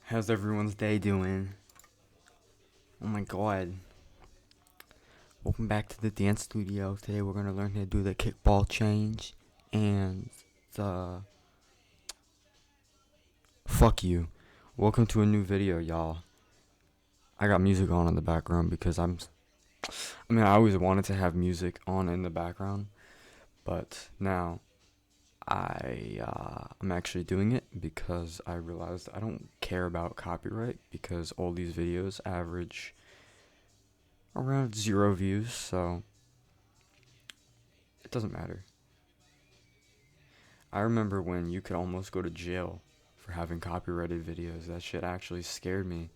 How's everyone's day doing? Oh my god. Welcome back to the dance studio. Today we're gonna learn how to do the kickball change and the fuck you. Welcome to a new video, y'all. I got music on in the background because I always wanted to have music on in the background, but now I'm actually doing it because I realized I don't care about copyright because all these videos average around 0 views, so it doesn't matter. I remember when you could almost go to jail for having copyrighted videos. That shit actually scared me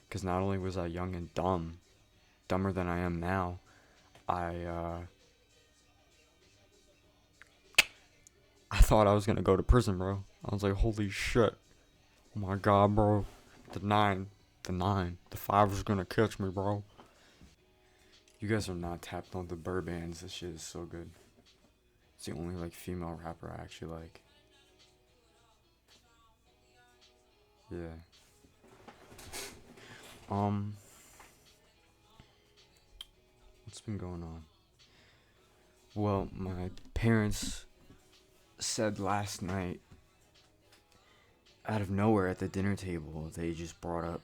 because not only was I young and dumb, dumber than I am now, I thought I was gonna go to prison, bro. I was like, holy shit, oh my god, bro, the five was gonna catch me, bro. You guys are not tapped on the Burr Bands. This shit is so good. It's the only like female rapper I actually like. Yeah. Um, what's been going on? Well, my parents said last night, out of nowhere at the dinner table, they just brought up,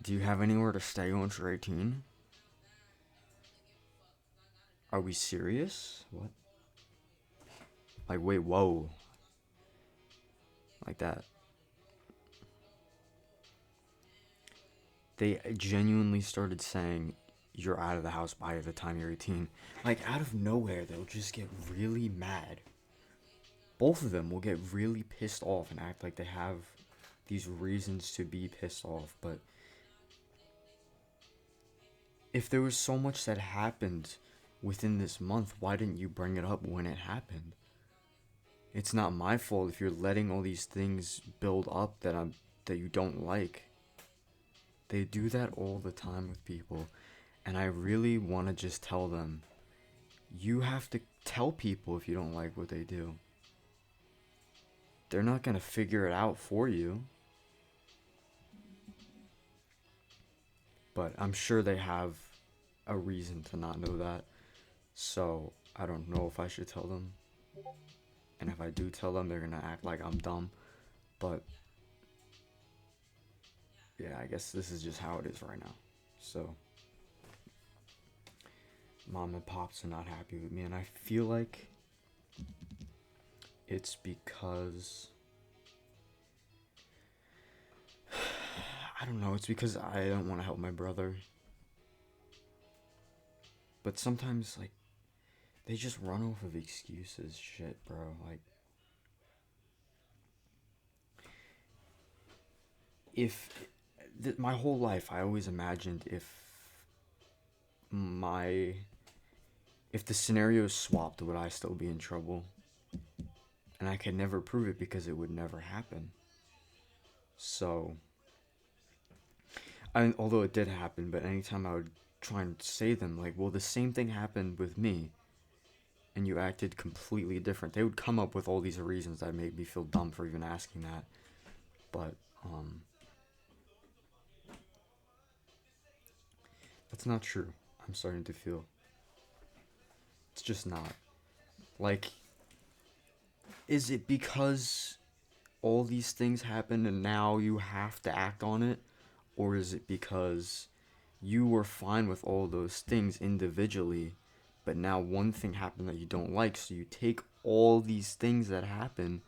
do you have anywhere to stay once you're 18? Are we serious? What? Like, wait, whoa. Like that. They genuinely started saying, you're out of the house by the time you're 18. Like, out of nowhere, they'll just get really mad. Both of them will get really pissed off and act like they have these reasons to be pissed off, but if there was so much that happened within this month, why didn't you bring it up when it happened? It's not my fault if you're letting all these things build up that you don't like. They do that all the time with people, and I really want to just tell them, you have to tell people if you don't like what they do. They're not going to figure it out for you. But I'm sure they have a reason to not know that. So I don't know if I should tell them. And if I do tell them, they're going to act like I'm dumb. But yeah, I guess this is just how it is right now. So mom and pops are not happy with me. And I feel like it's because, I don't know, it's because I don't want to help my brother. But sometimes, like, they just run off of excuses. Shit, bro. Like, if my whole life I always imagined my if the scenarios swapped, would I still be in trouble? And I could never prove it because it would never happen. So although it did happen, but anytime I would try and say them, like, well, the same thing happened with me and you acted completely different, they would come up with all these reasons that made me feel dumb for even asking that. But that's not true. I'm starting to feel it's just not. Like, is it because all these things happen and now you have to act on it? Or is it because you were fine with all those things individually, but now one thing happened that you don't like, so you take all these things that happen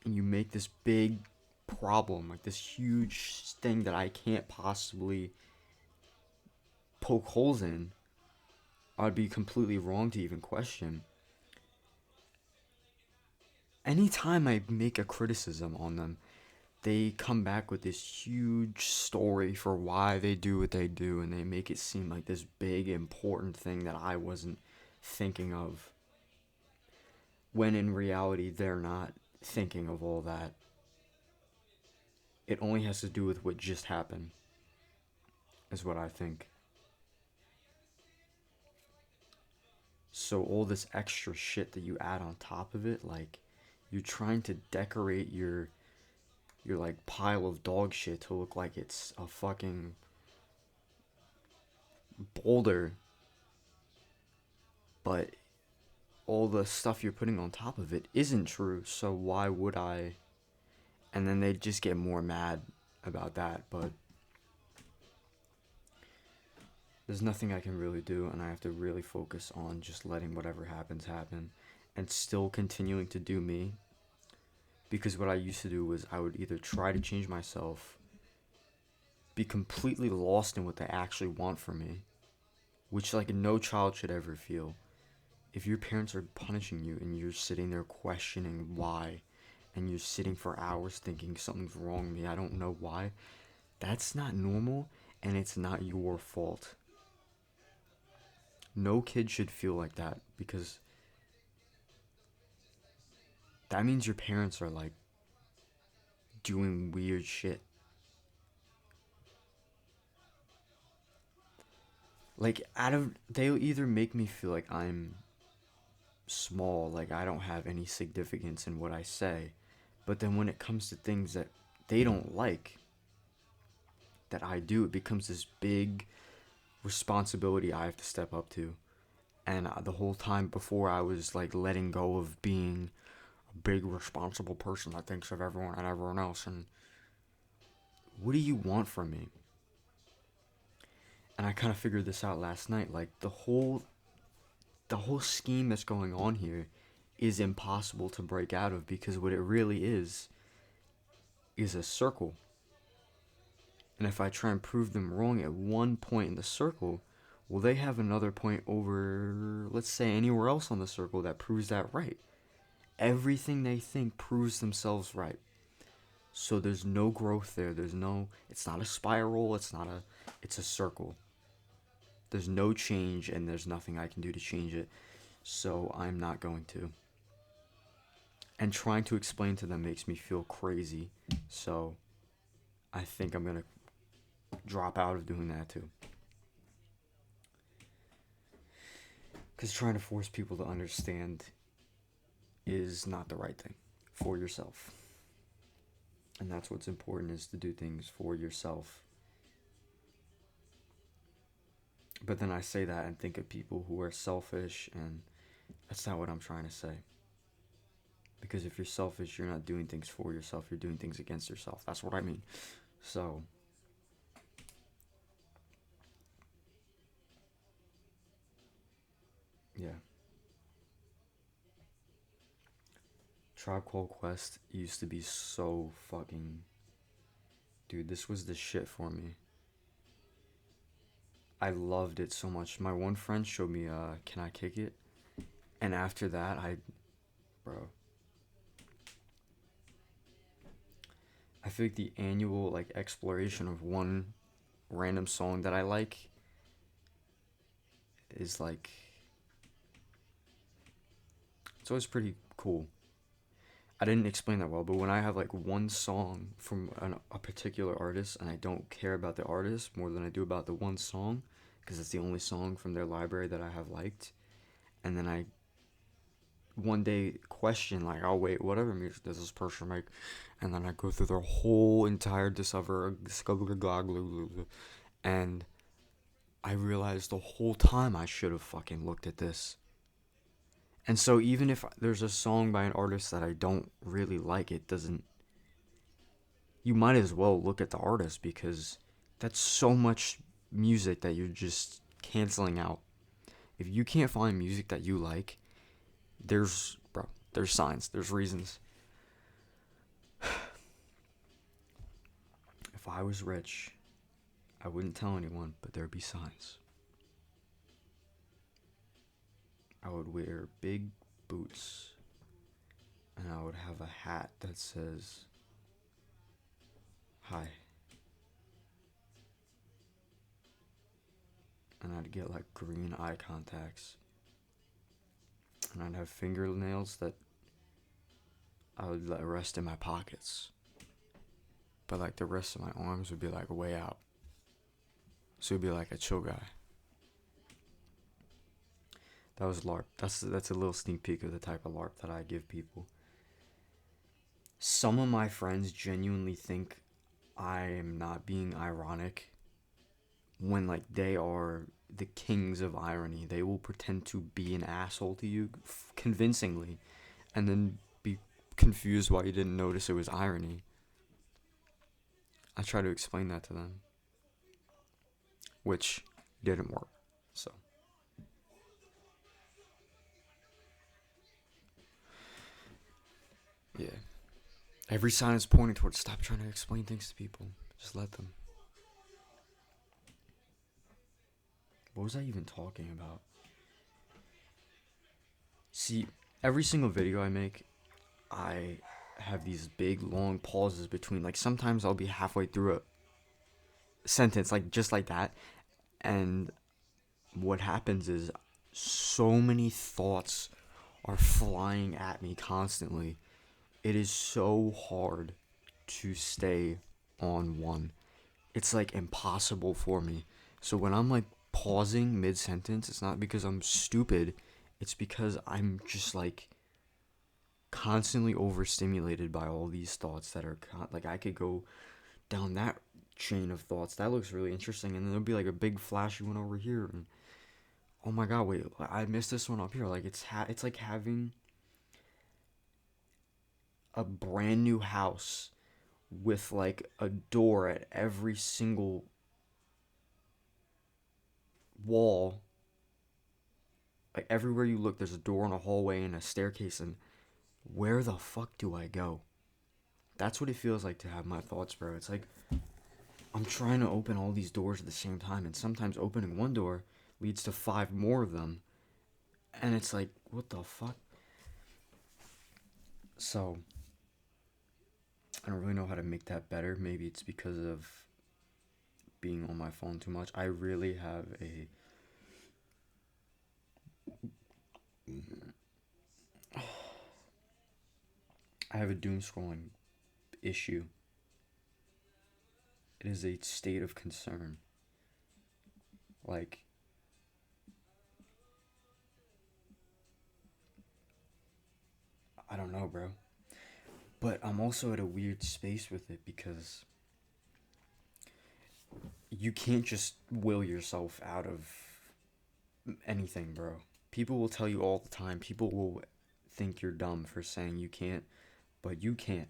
and you make this big problem, like this huge thing that I can't possibly poke holes in? I'd be completely wrong to even question. Anytime I make a criticism on them, they come back with this huge story for why they do what they do, and they make it seem like this big important thing that I wasn't thinking of, when in reality they're not thinking of all that. It only has to do with what just happened, is what I think. So all this extra shit that you add on top of it, like, you're trying to decorate your like pile of dog shit to look like it's a fucking boulder, but all the stuff you're putting on top of it isn't true, so why would I? And then they just get more mad about that, but there's nothing I can really do, and I have to really focus on just letting whatever happens happen and still continuing to do me. Because what I used to do was I would either try to change myself, be completely lost in what they actually want from me, which like no child should ever feel. If your parents are punishing you and you're sitting there questioning why, and you're sitting for hours thinking something's wrong with me, I don't know why, that's not normal and it's not your fault. No kid should feel like that because that means your parents are like doing weird shit. Like they'll either make me feel like I'm small, like I don't have any significance in what I say, but then when it comes to things that they don't like that I do, it becomes this big responsibility I have to step up to. And the whole time before, I was like letting go of being a big responsible person that thinks of everyone and everyone else. And what do you want from me? And I kind of figured this out last night. Like the whole scheme that's going on here is impossible to break out of, because what it really is a circle. And if I try and prove them wrong at one point in the circle, well, they have another point over, let's say, anywhere else on the circle that proves that right. Everything they think proves themselves right. So there's no growth there. It's not a spiral. It's a circle. There's no change, and there's nothing I can do to change it. So I'm not going to. And trying to explain to them makes me feel crazy. So I think I'm going to drop out of doing that too. Because trying to force people to understand is not the right thing for yourself. And that's what's important, is to do things for yourself. But then I say that and think of people who are selfish, and that's not what I'm trying to say. Because if you're selfish, you're not doing things for yourself, you're doing things against yourself. That's what I mean. So, yeah. Tribe Called Quest used to be so fucking... Dude, this was the shit for me. I loved it so much. My one friend showed me Can I Kick It? And after that, bro, I feel like the annual like exploration of one random song that I like is like, it's always pretty cool. I didn't explain that well, but when I have like one song from a particular artist and I don't care about the artist more than I do about the one song, because it's the only song from their library that I have liked, and then I one day question like, oh wait, whatever music does this person make, and then I go through their whole entire discovery, and I realized the whole time I should have fucking looked at this. And so even if there's a song by an artist that I don't really like, it doesn't, you might as well look at the artist, because that's so much music that you're just canceling out. If you can't find music that you like, there's signs, there's reasons. If I was rich, I wouldn't tell anyone, but there'd be signs. I would wear big boots, and I would have a hat that says, hi. And I'd get like green eye contacts. And I'd have fingernails that I would let rest in my pockets. But like the rest of my arms would be like way out. So it'd be like a chill guy. That was LARP. That's a little sneak peek of the type of LARP that I give people. some of my friends genuinely think I am not being ironic when like they are the kings of irony. They will pretend to be an asshole to you convincingly and then be confused why you didn't notice it was irony. I try to explain that to them, which didn't work. So, yeah. Every sign is pointing towards stop trying to explain things to people. Just let them. What was I even talking about? See, every single video I make, I have these big long pauses between. Like sometimes I'll be halfway through a sentence, like just like that, and what happens is so many thoughts are flying at me constantly. It is so hard to stay on one. It's like impossible for me. So when I'm like pausing mid sentence, it's not because I'm stupid, it's because I'm just like constantly overstimulated by all these thoughts that are like I could go down that chain of thoughts. That looks really interesting, and then there'll be like a big flashy one over here, and oh my god, wait, I missed this one up here. Like it's like having a brand new house with like a door at every single wall. Like everywhere you look, there's a door and a hallway and a staircase, and where the fuck do I go? That's what it feels like to have my thoughts, bro. It's like I'm trying to open all these doors at the same time, and sometimes opening one door leads to 5 more of them, and it's like, what the fuck? So I don't really know how to make that better. Maybe it's because of being on my phone too much. I really have a doom scrolling issue. It is a state of concern. Like I don't know, bro. But I'm also at a weird space with it because you can't just will yourself out of anything, bro. People will tell you all the time. People will think you're dumb for saying you can't, but you can't.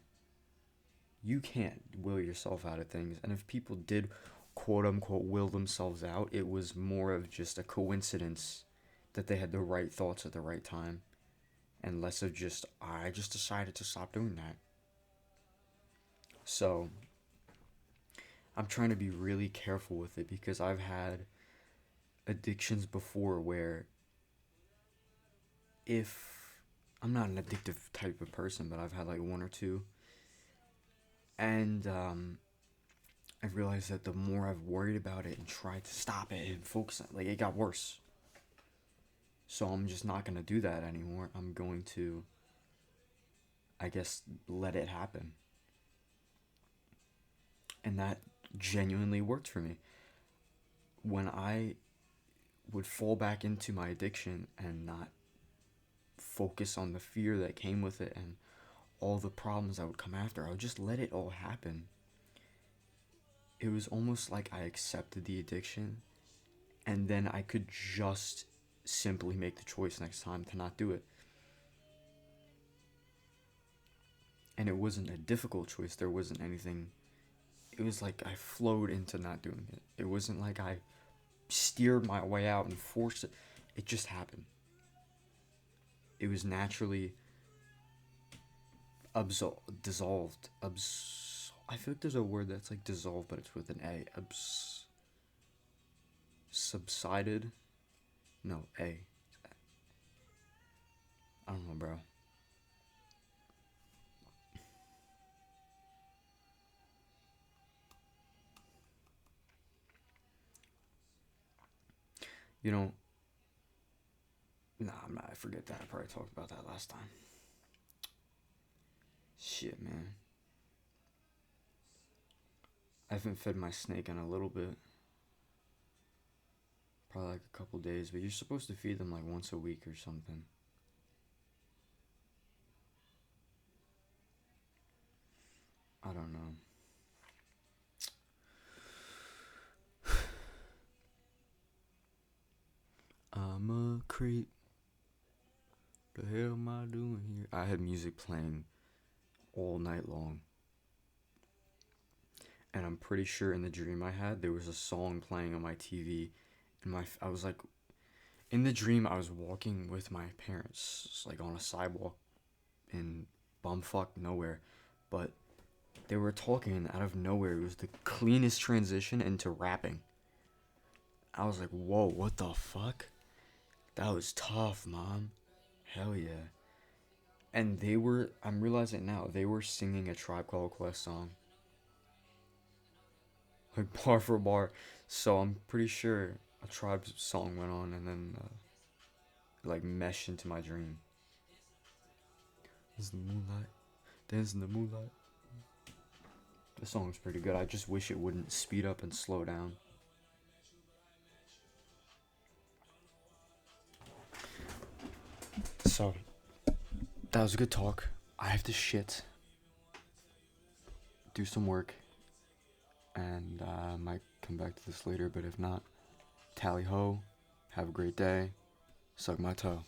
You can't will yourself out of things. And if people did quote unquote will themselves out, it was more of just a coincidence that they had the right thoughts at the right time and less of just, I just decided to stop doing that. So, I'm trying to be really careful with it because I've had addictions before where if I'm not an addictive type of person, but I've had like one or two, and I've realized that the more I've worried about it and tried to stop it and focus on it, like it got worse. So I'm just not gonna do that anymore. I'm going to, I guess, let it happen. And that genuinely worked for me. When I would fall back into my addiction and not focus on the fear that came with it and all the problems that would come after, I would just let it all happen. It was almost like I accepted the addiction and then I could just simply make the choice next time to not do it. And it wasn't a difficult choice. There wasn't anything. It was like I flowed into not doing it. It wasn't like I steered my way out and forced it. It just happened. It was naturally dissolved. I feel like there's a word that's like dissolved, but it's with an A. Subsided. No, A. I don't know, bro. You know, nah, I'm not. I forget that. I probably talked about that last time. Shit, man. I haven't fed my snake in a little bit. Probably like a couple days, but you're supposed to feed them like once a week or something. I don't know. I'm a creep. The hell am I doing here? I had music playing all night long. And I'm pretty sure in the dream I had, there was a song playing on my TV. And I was like, in the dream, I was walking with my parents, like on a sidewalk in bumfuck nowhere. But they were talking, and out of nowhere, it was the cleanest transition into rapping. I was like, whoa, what the fuck? That was tough, mom. Hell yeah. And I'm realizing now, they were singing a Tribe Called Quest song. Like bar for bar. So I'm pretty sure a Tribe song went on and then like meshed into my dream. Dance in the moonlight. Dance in the moonlight. The song's pretty good. I just wish it wouldn't speed up and slow down. So, that was a good talk. I have to shit, do some work, and I might come back to this later, but if not, tally ho, have a great day, suck my toe.